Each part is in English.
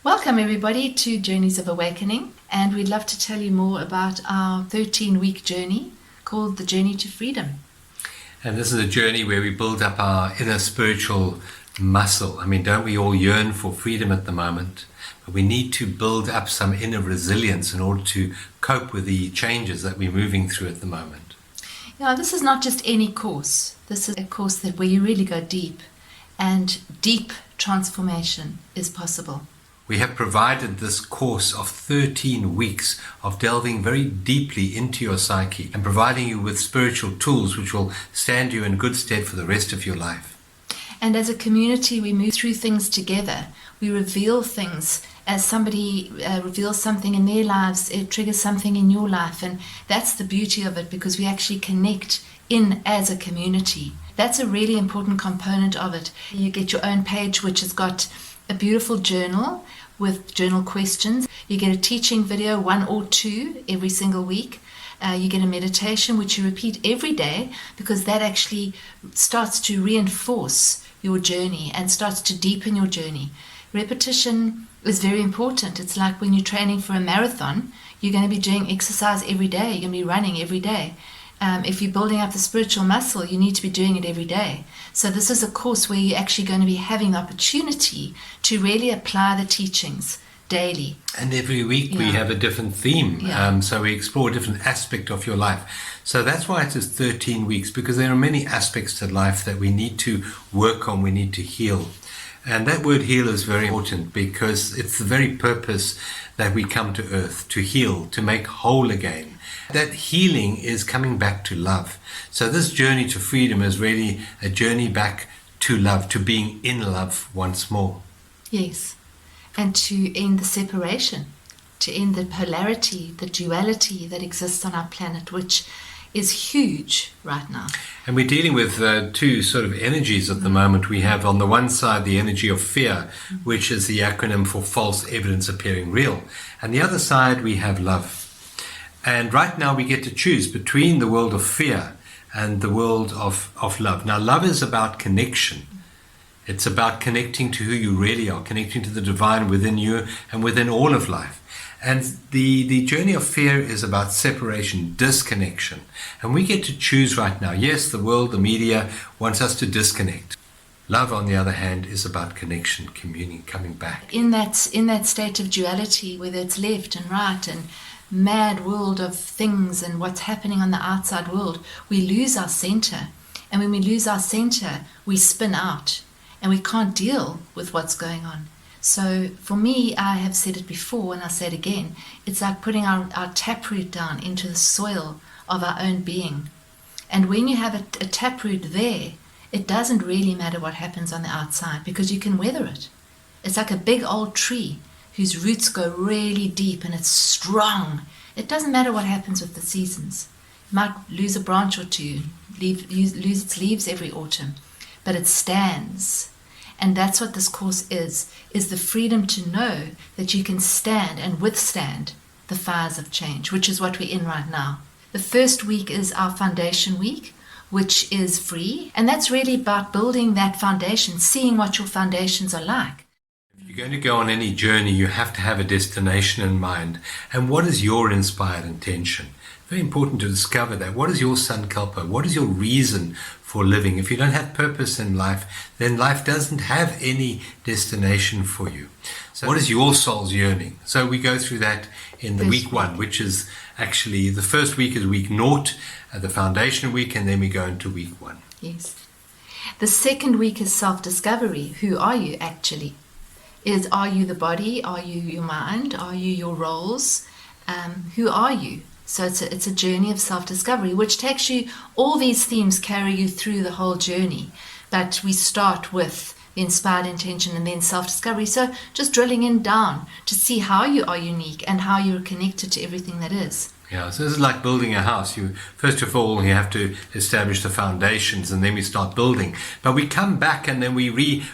Welcome everybody to Journeys of Awakening, and we'd love to tell you more about our 13-week journey called The Journey to Freedom. And this is a journey where we build up our inner spiritual muscle. I mean, don't we all yearn for freedom at the moment? But we need to build up some inner resilience in order to cope with the changes that we're moving through at the moment. Yeah, this is not just any course. This is a course where you really go deep, and deep transformation is possible. We have provided this course of 13 weeks of delving very deeply into your psyche and providing you with spiritual tools which will stand you in good stead for the rest of your life. And as a community, we move through things together. We reveal things. As somebody reveals something in their lives, it triggers something in your life. And that's the beauty of it, because we actually connect in as a community. That's a really important component of it. You get your own page, which has got a beautiful journal with journal questions. You get a teaching video, 1 or 2 every single week. You get a meditation which you repeat every day, because that actually starts to reinforce your journey and starts to deepen your journey. Repetition is very important. It's like when you're training for a marathon, you're going to be doing exercise every day. You're going to be running every day. If you're building up the spiritual muscle, you need to be doing it every day. So this is a course where you're actually going to be having the opportunity to really apply the teachings daily. And every week we have a different theme. So we explore a different aspect of your life. So that's why it is 13 weeks, because there are many aspects to life that we need to work on, we need to heal. And that word heal is very important, because it's the very purpose that we come to earth, to heal, to make whole again. That healing is coming back to love. So this journey to freedom is really a journey back to love, to being in love once more. Yes, and to end the separation, to end the polarity, the duality that exists on our planet, which is huge right now. And we're dealing with two sort of energies at the moment. We have on the one side the energy of fear, which is the acronym for false evidence appearing real. And the other side we have love. And right now we get to choose between the world of fear and the world of love. Now, love is about connection. It's about connecting to who you really are, connecting to the divine within you and within all of life. And the journey of fear is about separation, disconnection. And we get to choose right now. Yes, the world, the media wants us to disconnect. Love, on the other hand, is about connection, communing, coming back. In that state of duality, whether it's left and right and mad world of things and what's happening on the outside world, we lose our center. And when we lose our center, we spin out and we can't deal with what's going on. So for me, I have said it before and I'll say it again, it's like putting our taproot down into the soil of our own being. And when you have a taproot there, it doesn't really matter what happens on the outside, because you can weather it. It's like a big old tree whose roots go really deep and it's strong. It doesn't matter what happens with the seasons. You might lose a branch or two, lose its leaves every autumn, but it stands. And that's what this course is the freedom to know that you can stand and withstand the fires of change, which is what we're in right now. The first week is our foundation week, which is free. And that's really about building that foundation, seeing what your foundations are like. If you're going to go on any journey, you have to have a destination in mind. And what is your inspired intention? Very important to discover that. What is your sankalpa? What is your reason for living? If you don't have purpose in life, then life doesn't have any destination for you. So what is your soul's yearning? So we go through that in the week 1, which is actually the first week is week 0, the foundation week, and then we go into week 1. Yes. The second week is self-discovery. Who are you actually? Are you the body? Are you your mind? Are you your roles? Who are you? So it's a journey of self-discovery, which takes you, all these themes carry you through the whole journey. But we start with the inspired intention and then self-discovery. So just drilling in down to see how you are unique and how you're connected to everything that is. Yeah, so this is like building a house. First of all, you have to establish the foundations, and then we start building. But we come back and then we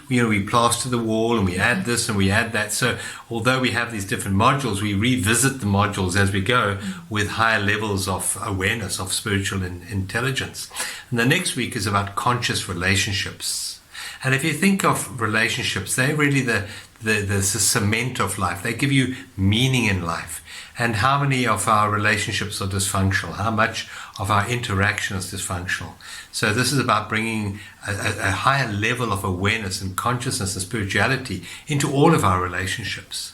plaster the wall, and we add this and we add that. So although we have these different modules, we revisit the modules as we go with higher levels of awareness, of spiritual intelligence. And the next week is about conscious relationships. And if you think of relationships, they're really the the cement of life. They give you meaning in life. And how many of our relationships are dysfunctional? How much of our interaction is dysfunctional? So this is about bringing a higher level of awareness and consciousness and spirituality into all of our relationships.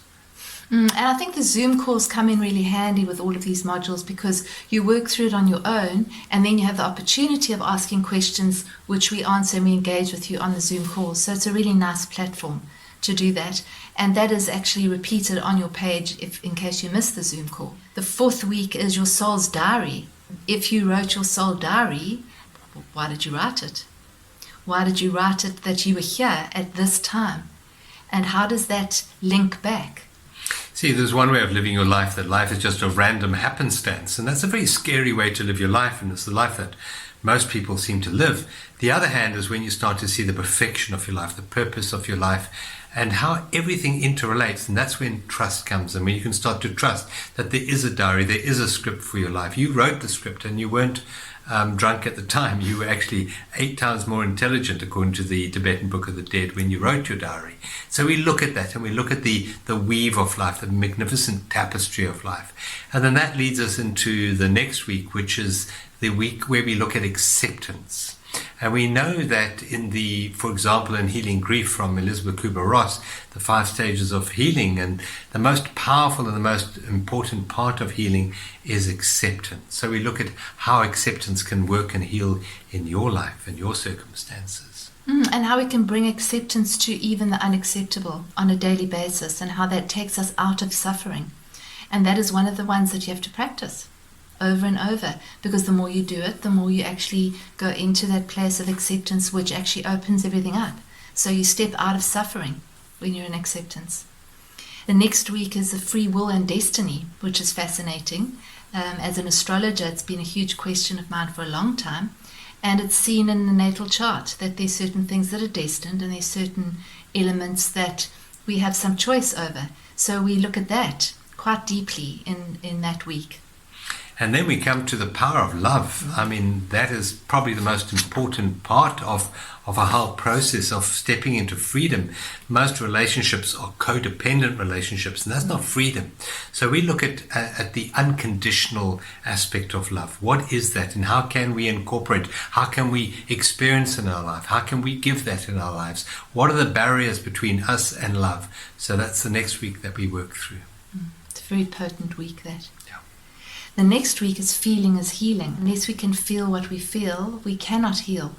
And I think the Zoom calls come in really handy with all of these modules, because you work through it on your own, and then you have the opportunity of asking questions which we answer and we engage with you on the Zoom calls. So it's a really nice platform to do that. And that is actually repeated on your page in case you missed the Zoom call. The fourth week is your soul's diary. If you wrote your soul diary, why did you write it? Why did you write it that you were here at this time? And how does that link back? See, there's one way of living your life, that life is just a random happenstance. And that's a very scary way to live your life, and it's the life that most people seem to live. The other hand is when you start to see the perfection of your life, the purpose of your life, and how everything interrelates. And that's when trust comes in, when you can start to trust that there is a diary, there is a script for your life. You wrote the script, and you weren't drunk at the time. You were actually 8 times more intelligent, according to the Tibetan Book of the Dead, when you wrote your diary. So we look at that, and we look at the weave of life, the magnificent tapestry of life. And then that leads us into the next week, which is the week where we look at acceptance. And we know that for example, in Healing Grief from Elizabeth Kubler-Ross, the 5 stages of healing, and the most powerful and the most important part of healing is acceptance. So we look at how acceptance can work and heal in your life and your circumstances. And how we can bring acceptance to even the unacceptable on a daily basis, and how that takes us out of suffering. And that is one of the ones that you have to practice over and over, because the more you do it, the more you actually go into that place of acceptance, which actually opens everything up. So you step out of suffering when you're in acceptance. The next week is the free will and destiny, which is fascinating. As an astrologer, it's been a huge question of mine for a long time, and it's seen in the natal chart that there's certain things that are destined, and there's certain elements that we have some choice over. So we look at that quite deeply in that week. And then we come to the power of love. I mean, that is probably the most important part of a whole process of stepping into freedom. Most relationships are codependent relationships, and that's not freedom. So we look at the unconditional aspect of love. What is that, and how can we incorporate? How can we experience in our life? How can we give that in our lives? What are the barriers between us and love? So that's the next week that we work through. It's a very potent week, that. The next week is feeling is healing. Unless we can feel what we feel, we cannot heal.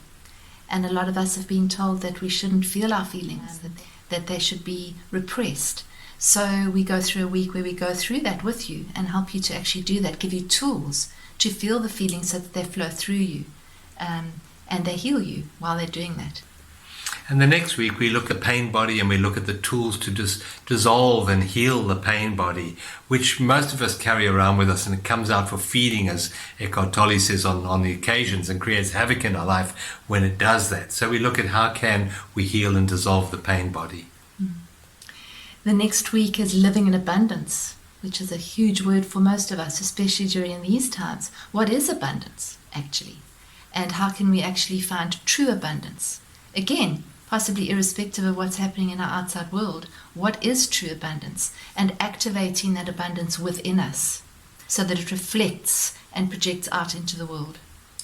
And a lot of us have been told that we shouldn't feel our feelings, that they should be repressed. So we go through a week where we go through that with you and help you to actually do that, give you tools to feel the feelings so that they flow through you, and they heal you while they're doing that. And the next week we look at pain body, and we look at the tools to just dissolve and heal the pain body, which most of us carry around with us, and it comes out for feeding, as Eckhart Tolle says, on the occasions, and creates havoc in our life when it does that. So we look at how can we heal and dissolve the pain body. The next week is living in abundance, which is a huge word for most of us, especially during these times. What is abundance, actually? And how can we actually find true abundance? Again, possibly irrespective of what's happening in our outside world, what is true abundance? And activating that abundance within us so that it reflects and projects out into the world.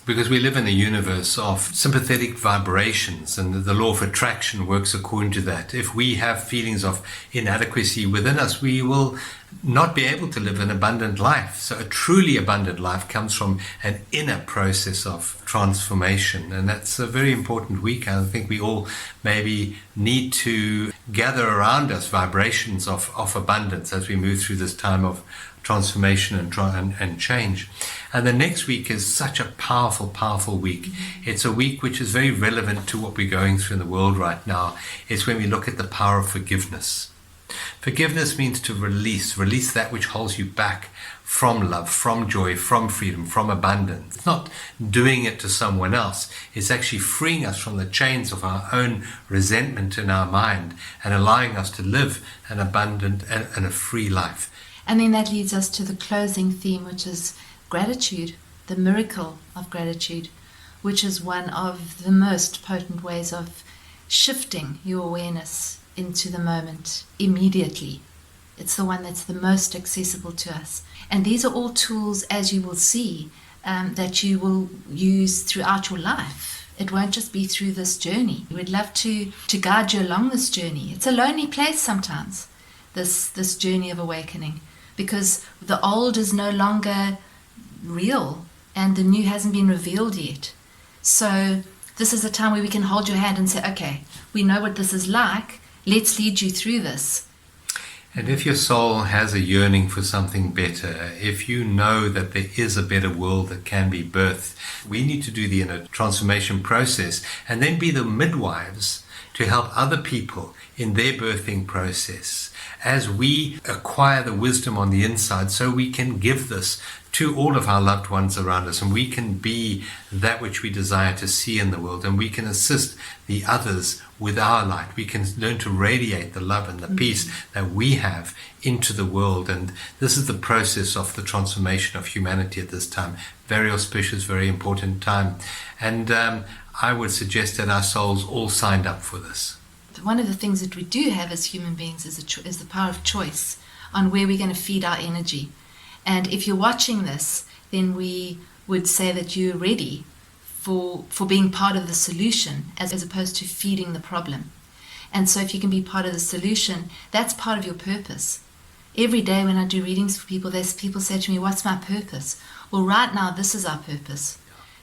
Because we live in a universe of sympathetic vibrations, and the law of attraction works according to that. If we have feelings of inadequacy within us, we will not be able to live an abundant life. So a truly abundant life comes from an inner process of transformation, and that's a very important week. I think we all maybe need to gather around us vibrations of abundance as we move through this time of transformation and change. And the next week is such a powerful, powerful week. It's a week which is very relevant to what we're going through in the world right now. It's when we look at the power of forgiveness. Forgiveness means to release that which holds you back from love, from joy, from freedom, from abundance. It's not doing it to someone else. It's actually freeing us from the chains of our own resentment in our mind and allowing us to live an abundant and a free life. And then that leads us to the closing theme, which is gratitude, the miracle of gratitude, which is one of the most potent ways of shifting your awareness into the moment immediately. It's the one that's the most accessible to us. And these are all tools, as you will see, that you will use throughout your life. It won't just be through this journey. We'd love to guide you along this journey. It's a lonely place sometimes, this journey of awakening, because the old is no longer real and the new hasn't been revealed yet. So this is a time where we can hold your hand and say, okay, we know what this is like. Let's lead you through this. And if your soul has a yearning for something better, if you know that there is a better world that can be birthed, we need to do the inner transformation process and then be the midwives to help other people in their birthing process as we acquire the wisdom on the inside, so we can give this to all of our loved ones around us, and we can be that which we desire to see in the world, and we can assist the others with our light. We can learn to radiate the love and the peace that we have into the world. And this is the process of the transformation of humanity at this time. Very auspicious, very important time. And I would suggest that our souls all signed up for this. One of the things that we do have as human beings is the power of choice on where we're going to feed our energy. And if you're watching this, then we would say that you're ready for being part of the solution as opposed to feeding the problem. And so if you can be part of the solution, that's part of your purpose. Every day when I do readings for people, people say to me, what's my purpose? Well, right now, this is our purpose.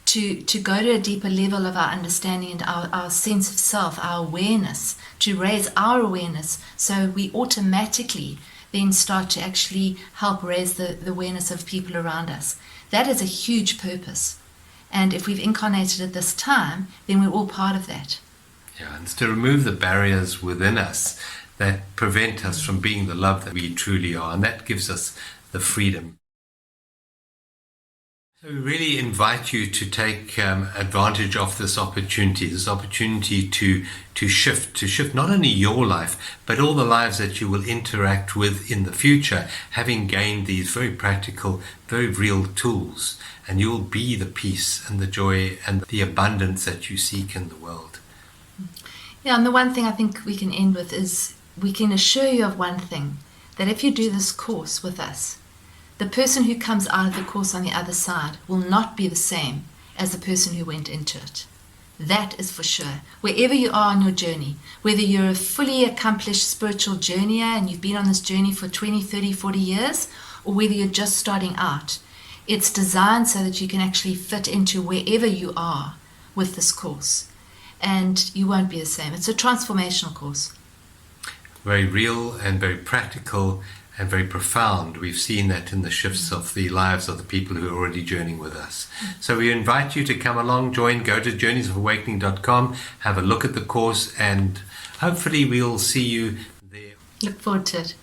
To go to a deeper level of our understanding and our sense of self, our awareness, to raise our awareness, so we automatically then start to actually help raise the awareness of people around us. That is a huge purpose. And if we've incarnated at this time, then we're all part of that. Yeah, and it's to remove the barriers within us that prevent us from being the love that we truly are, and that gives us the freedom. So we really invite you to take advantage of this opportunity to shift not only your life, but all the lives that you will interact with in the future, having gained these very practical, very real tools, and you will be the peace and the joy and the abundance that you seek in the world. Yeah, and the one thing I think we can end with is we can assure you of one thing, that if you do this course with us, the person who comes out of the course on the other side will not be the same as the person who went into it. That is for sure. Wherever you are on your journey, whether you're a fully accomplished spiritual journeyer and you've been on this journey for 20, 30, 40 years, or whether you're just starting out, it's designed so that you can actually fit into wherever you are with this course. And you won't be the same. It's a transformational course. Very real and very practical and very profound. We've seen that in the shifts of the lives of the people who are already journeying with us. So we invite you to come along, join, go to journeysofawakening.com, have a look at the course, and hopefully we'll see you there. Look forward to it.